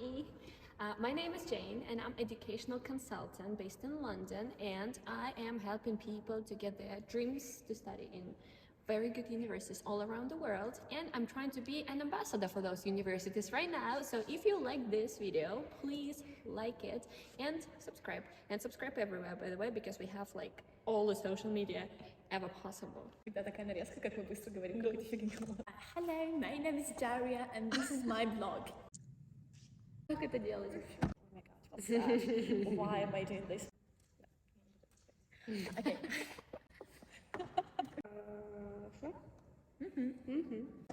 Hi, my name is Jane and I'm educational consultant based in London, and I am helping people to get their dreams to study in very good universities all around the world, and I'm trying to be an ambassador for those universities right now. So if you like this video, please like it and subscribe everywhere, by the way, because we have like all the social media ever possible. Hello, my name is Darya and this is my blog. Как это делать вообще? Oh my god, what's that? Why am I doing this? Okay.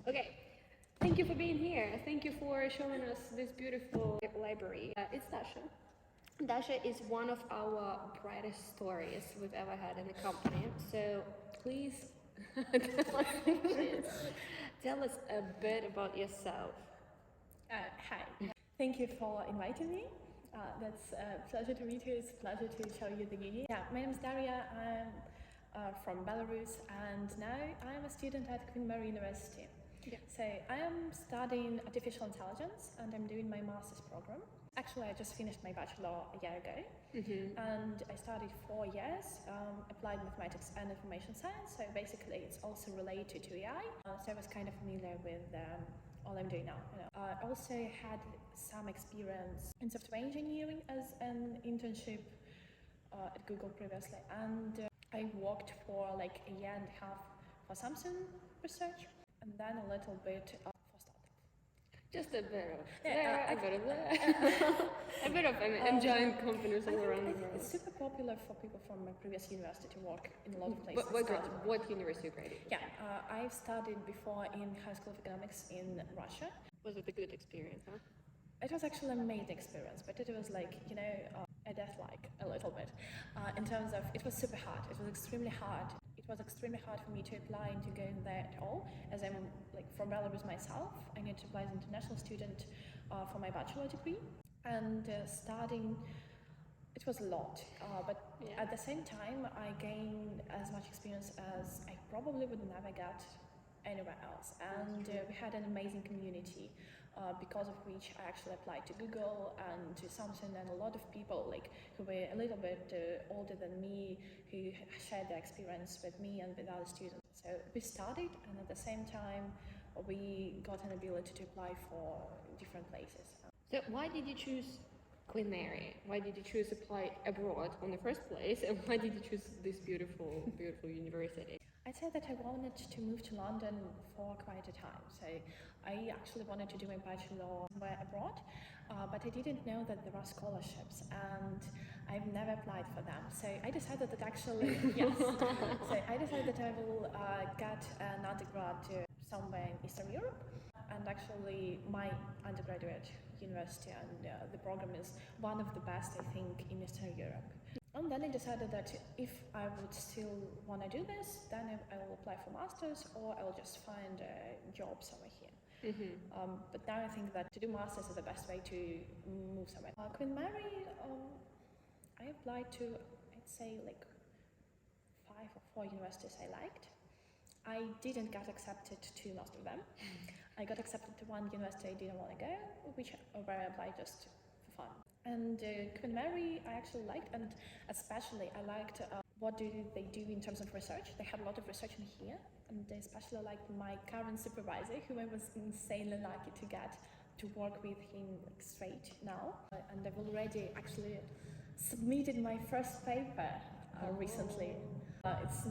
Okay, thank you for being here. Thank you for showing us this beautiful library. It's Dasha. Dasha is one of our brightest stories we've ever had in the company. So please tell us a bit about yourself. Hi. Thank you for inviting me. That's a pleasure to meet you. It's a pleasure to show you the uni. Yeah, my name is Darya. I'm from Belarus, and now I'm a student at Queen Mary University. Yeah. So I am studying artificial intelligence, and I'm doing my master's program. Actually, I just finished my bachelor a year ago, and I studied 4 years, applied mathematics and information science. So basically, it's also related to AI. So I was kind of familiar with all I'm doing now. I also had some experience in software engineering as an internship at Google previously, and I worked for like a year and a half for Samsung research, and then a little bit for startup. Just a bit of there, a bit of there, a bit of enjoying companies all around the world. It's super popular for people from my previous university to work in a lot of places. What university graduated? Yeah, I studied before in High School of Economics in Russia. Was it a good experience, huh? It was actually an amazing experience, but it was like, a death-like a little bit. In terms of, it was super hard. It was extremely hard. It was extremely hard for me to apply and to go in there at all, as I'm like from Belarus myself. I need to apply as an international student for my bachelor degree, and studying. It was a lot, but at the same time, I gained as much experience as I probably would never get anywhere else. And we had an amazing community, because of which I actually applied to Google and to Samsung, and a lot of people like who were a little bit older than me, who shared their experience with me and with other students. So we studied, and at the same time, we got an ability to apply for different places. So why did you choose Queen Mary? Why did you choose apply abroad in the first place, and why did you choose this beautiful university? I'd say that I wanted to move to London for quite a time. So I actually wanted to do my bachelor somewhere abroad, but I didn't know that there are scholarships, and I've never applied for them. So I decided that actually, yes. So I decided that I will get an undergrad somewhere in Eastern Europe. And actually, my undergraduate university and the program is one of the best, I think, in Eastern Europe. And then I decided that if I would still want to do this, then I will apply for masters, or I will just find a job somewhere here. But now I think that to do masters is the best way to move somewhere. Queen Mary, I applied to, I'd say, like 5 or 4 universities I liked. I didn't get accepted to most of them. I got accepted to one university I didn't want to go, where I applied just for fun. And Queen Mary I actually liked, and especially I liked what do they do in terms of research. They have a lot of research in here, and I especially liked my current supervisor, whom I was insanely lucky to get to work with him like straight now. And I've already actually submitted my first paper recently. It's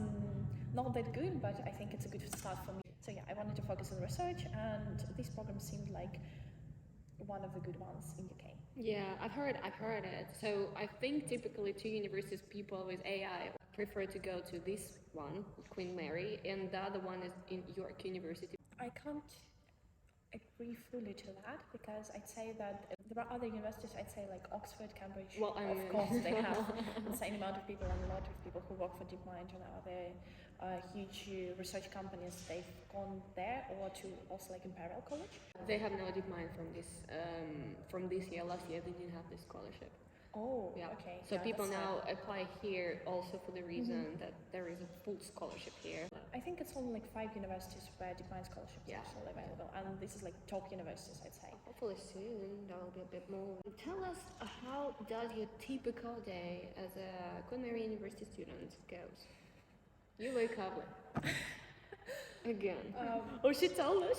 not that good, but I think it's a good start for me. So yeah, I wanted to focus on research, and this program seemed like one of the good ones in UK. Yeah, I've heard it. So I think typically to universities, people with AI prefer to go to this one, Queen Mary, and the other one is in York University. I can't agree fully to that, because I'd say that there are other universities, I'd say like Oxford, Cambridge, Well, of course they have insane amount of people, and a lot of people who work for DeepMind and other huge research companies, they've gone there, or to also like Imperial College. They have no DeepMind from this year. Last year they didn't have this scholarship. Oh, Yeah. okay. So Yeah, people that's now apply here also for the reason that there is a full scholarship here. I think it's only like 5 universities where DeepMind scholarship is Yeah. actually available, and this is like top universities, I'd say. Hopefully soon there will be a bit more. Tell us, how does your typical day as a culinary university student goes? You wake up again. Oh, she told us.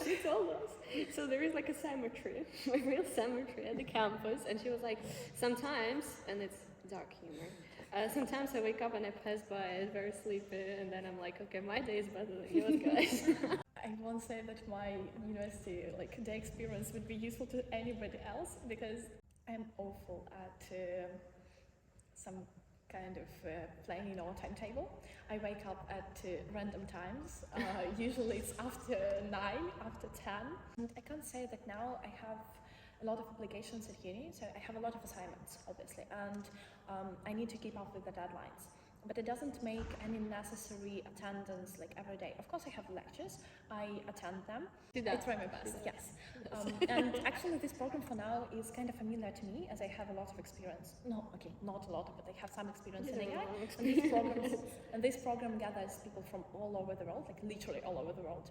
So there is like a cemetery, a real cemetery at the campus, and she was like, sometimes, and it's dark humor. Sometimes I wake up and I pass by it very sleepy, and then I'm like, okay, my day is better than yours, guys. I won't say that my university like day experience would be useful to anybody else because I'm awful at some kind of planning or timetable. I wake up at random times. Usually it's after 9, after 10. And I can't say that now I have a lot of obligations at uni, so I have a lot of assignments, obviously, and I need to keep up with the deadlines. But it doesn't make any necessary attendance like every day. Of course, I have lectures. I attend them. I try my best. Yes. And actually, this program for now is kind of familiar to me, as I have a lot of experience. No, okay, not a lot, but I have some experience in AI. And this program gathers people from all over the world, like literally all over the world.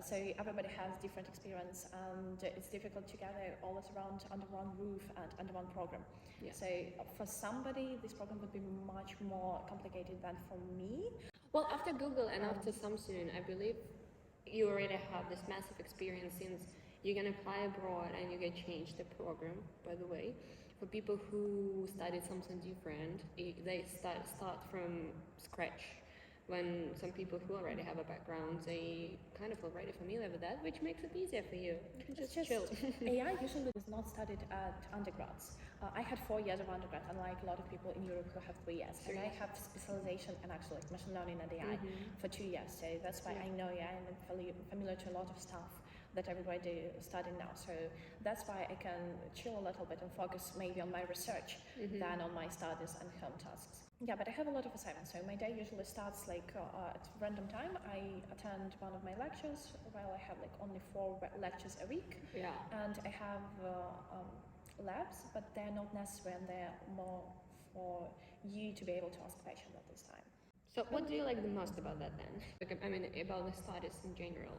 So everybody has different experience, and it's difficult to gather all this around under one roof and under one program. Yeah. So for somebody, this program would be much more complicated than for me. Well, after Google and after Samsung, I believe you already have this massive experience since you can apply abroad and you can change the program, by the way. For people who studied something different, they start from scratch. When some people who already have a background, they kind of already familiar with that, which makes it easier for you. You can just chill. AI usually is not studied at undergrads. I had 4 years of undergrad, unlike a lot of people in Europe who have 3 years. And I have specialization in actually like machine learning and AI for 2 years. So that's why I know AI and I'm familiar to a lot of stuff that everybody studying now. So that's why I can chill a little bit and focus maybe on my research than on my studies and home tasks. Yeah, but I have a lot of assignments. So my day usually starts like at random time. I attend one of my lectures while I have like only 4 lectures a week. Yeah. And I have labs, but they're not necessary and they're more for you to be able to ask questions at this time. So what do you like the most about that then? Like, I mean, about the studies in general.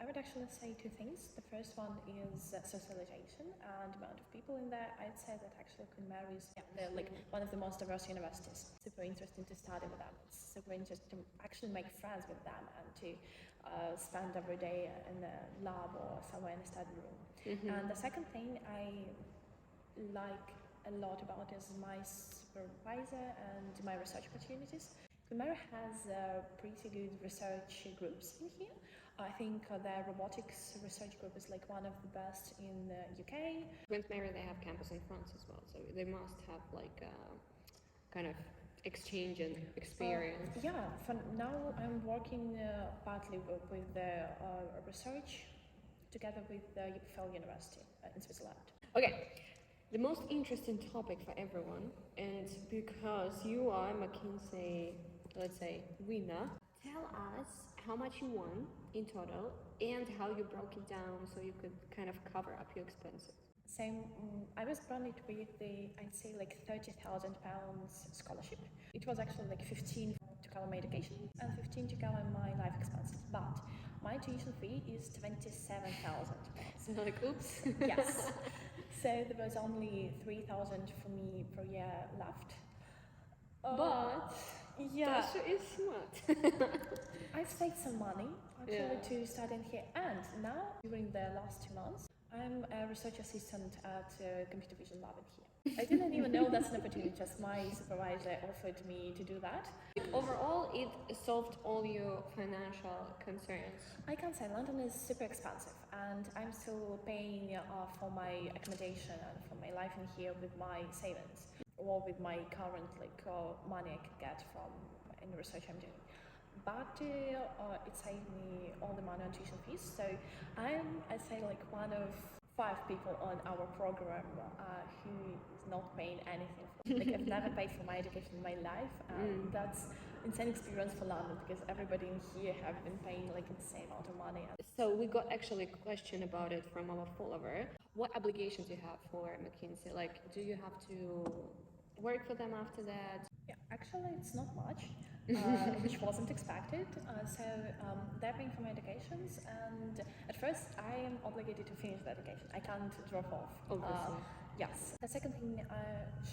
I would actually say 2 things. The first one is socialization and the amount of people in there. I'd say that actually Queen Mary's, they're like one of the most diverse universities. Super interesting to study with them. It's super interesting to actually make friends with them and to spend every day in the lab or somewhere in the study room. And the second thing I like a lot about is my supervisor and my research opportunities. Queen Mary has pretty good research groups in here. I think their robotics research group is like one of the best in the UK. Queen Mary, they have campus in France as well, so they must have like a kind of exchange and experience. For now I'm working partly with the research together with the UPFL University in Switzerland. Okay, the most interesting topic for everyone, and because you are McKinsey, let's say, winner, tell us how much you won in total and how you broke it down so you could kind of cover up your expenses. So I was branded with the, I'd say like £30,000 scholarship. It was actually like 15 to cover my education and 15 to cover my life expenses. But my tuition fee is £27,000. Like, oops. Yes. So there was only 3,000 for me per year left. But Dasha is smart. I've saved some money actually to study in here, and now during the last 2 months I'm a research assistant at a computer vision lab in here. I didn't even know that's an opportunity, just my supervisor offered me to do that. Overall, it solved all your financial concerns. I can say London is super expensive, and I'm still paying for my accommodation and for my life in here with my savings or with my current money I could get from in the research I'm doing. But it saved me all the money on tuition fees. So I'd say like one of 5 people on our program who is not paying anything. Like I've never paid for my education in my life, and that's insane experience for London because everybody in here have been paying like the same amount of money. So we got actually a question about it from our follower. What obligations do you have for McKinsey? Like, do you have to work for them after that? Yeah, actually, it's not much, which wasn't expected. They're paying for my educations, and at first, I am obligated to finish the education. I can't drop off. Obviously. Yes. The second thing I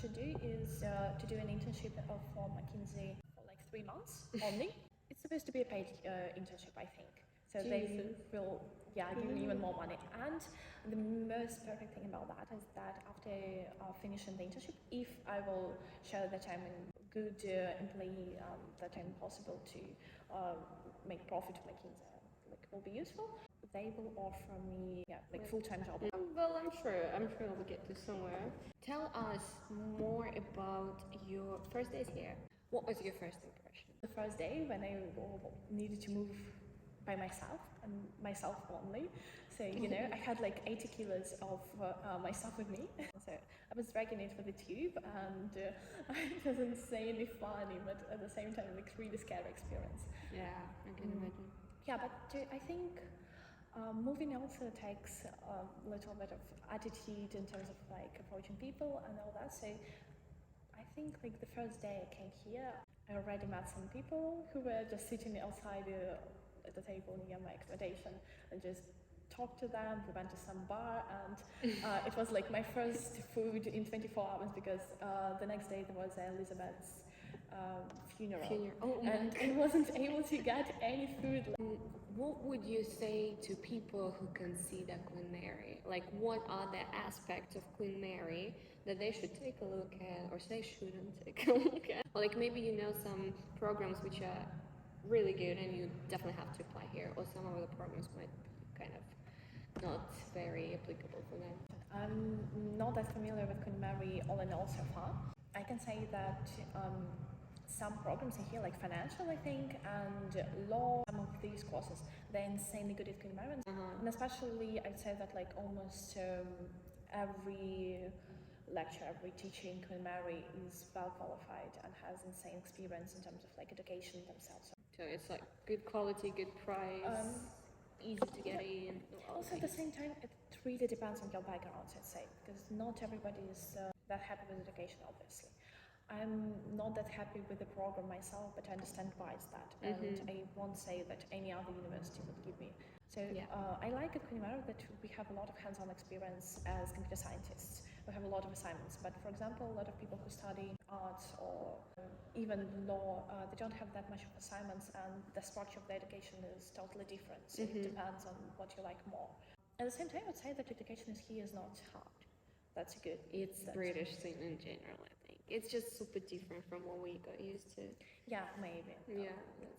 should do is to do an internship for McKinsey for like 3 months only. It's supposed to be a paid internship, I think. So they will, give me even more money. And the most perfect thing about that is that after finishing the internship, if I will show that I'm a good employee, that I'm possible to make profit to McKinsey, like will be useful, they will offer me full-time job. Well, I'm sure we'll get to somewhere. Tell us more about your first days here. What was your first impression? The first day when I needed to move by myself and myself only. So, I had like 80 kilos of my stuff with me. So I was dragging it for the tube, and it was insanely funny, but at the same time, like really scary experience. Yeah, I can imagine. Yeah, but I think moving also takes a little bit of attitude in terms of like approaching people and all that. So I think like the first day I came here, I already met some people who were just sitting outside at the table near my accommodation and just talked to them. We went to some bar, and it was like my first food in 24 hours because the next day there was Elizabeth's funeral. And I wasn't able to get any food. What would you say to people who consider Queen Mary? Like, what are the aspects of Queen Mary that they should take a look at, or they shouldn't take a look at? Or like maybe some programs which are really good and you definitely have to apply here, or some of the programs might be kind of not very applicable for them. I'm not that familiar with Queen Mary all in all so far. I can say that some programs in here, like financial, I think, and law, some of these courses, they're insanely good at Queen Mary. And especially, I'd say that like almost every lecturer, every teacher in Queen Mary is well qualified and has insane experience in terms of like education themselves. So it's like good quality, good price, easy to get in. Also, at the same time, it really depends on your background, I'd say, because not everybody is that happy with education, obviously. I'm not that happy with the program myself, but I understand why it's that, and I won't say that any other university would give me. So I like at Queen Mary that we have a lot of hands-on experience as computer scientists. We have a lot of assignments, but for example, a lot of people who study arts or even law, they don't have that much of assignments, and the structure of the education is totally different. So it depends on what you like more. At the same time, I would say that education here is not hard. That's good. It's British thing in general, I think. It's just super different from what we got used to. Yeah, maybe. Yeah,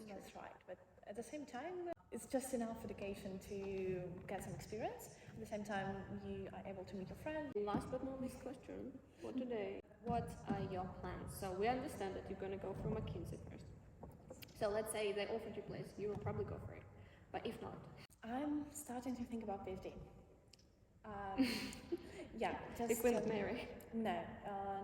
that's right. But at the same time, it's just enough education to get some experience. At the same time, you are able to meet your friends. Last but not least question for today. What are your plans? So we understand that you're going to go for McKinsey first. So let's say they offered you a place, you will probably go for it. But if not? I'm starting to think about PhD. Just the Queen Mary. No,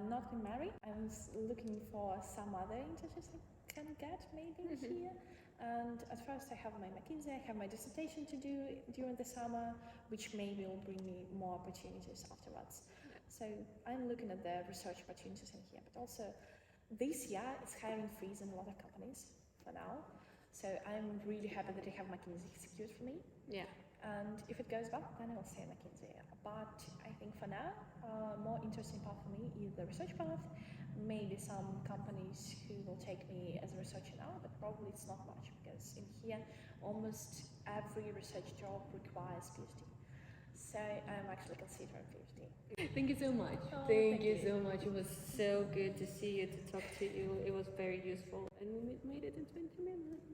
not Queen Mary. I'm looking for some other internships I can get maybe here. And at first I have my McKinsey, I have my dissertation to do during the summer, which maybe will bring me more opportunities afterwards. So I'm looking at the research opportunities in here, but also this year it's hiring freeze in a lot of companies for now. So I'm really happy that I have McKinsey secured for me. Yeah. And if it goes well, then I will stay at McKinsey. But I think for now, more interesting path for me is the research path. Maybe some companies who will take me as a researcher now, but probably it's not much because in here, almost every research job requires PhD. So I'm actually considering PhD. Thank you so much. Thank you so much. It was so good to see you, to talk to you. It was very useful. And we made it in 20 minutes.